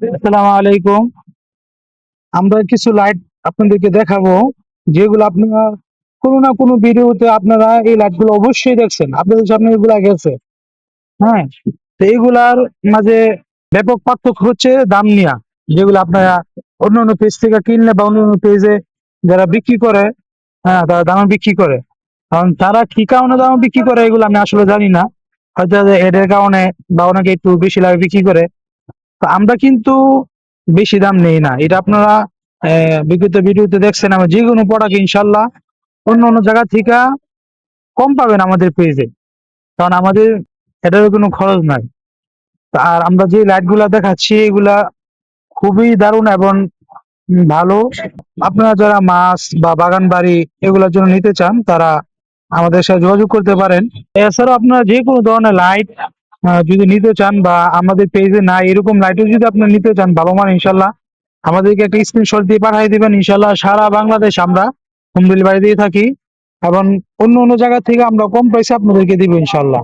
আসসালামু আলাইকুম। আমরা কিছু লাইট আপনাদেরকে দেখাবো, যেগুলো আপনারা কোনো না কোনো ভিডিওতে আপনারা এই লাইটগুলো অবশ্যই দেখছেন। আপনাদের সামনে এগুলা গেছে। হ্যাঁ? তো এইগুলার মাঝে ব্যাপক পার্থক্য হচ্ছে দাম নিয়া। যেগুলো আপনারা অন্যান্য পেজ থেকে কিনলে বা অন্যান্য পেজে যারা বিক্রি করে, হ্যাঁ, তারা দামে বিক্রি করে। কারণ তারা কি কারণে দামে বিক্রি করে এগুলো আমি আসলে জানি না। হয়তো এদের কারণে বা অনেকে একটু বেশি লাভে বিক্রি করে। তো আমরা কিন্তু বেশি দাম নেই না। এটা আপনারা বিগত ভিডিওতে দেখছেন, আমরা যে কোনো প্রোডাক্ট ইনশাল্লাহ অন্য অন্য জায়গা থেকে কম পাবেন আমাদের পেজে। কারণ আমাদের এটারও কোনো খরচ নাই। আর আমরা যে লাইট গুলা দেখাচ্ছি এগুলা খুবই দারুণ এবং ভালো। আপনারা যারা মাছ বা বাগান বাড়ি এগুলোর জন্য নিতে চান, তারা আমাদের সাথে যোগাযোগ করতে পারেন। এছাড়াও আপনারা যে কোনো ধরনের লাইট যদি নিতে চান বা আমাদের পেজে নাই এরকম লাইটও যদি আপনারা নিতে চান ভালো মান, ইনশাল্লাহ আমাদেরকে একটা স্ক্রিনশট দিয়ে পাঠিয়ে দিবেন। ইনশাল্লাহ সারা বাংলাদেশ আমরা হোম ডেলিভারি দিয়ে থাকি এবং অন্য অন্য জায়গা থেকে আমরা কম প্রাইসে আপনাদেরকে দিব ইনশাল্লাহ।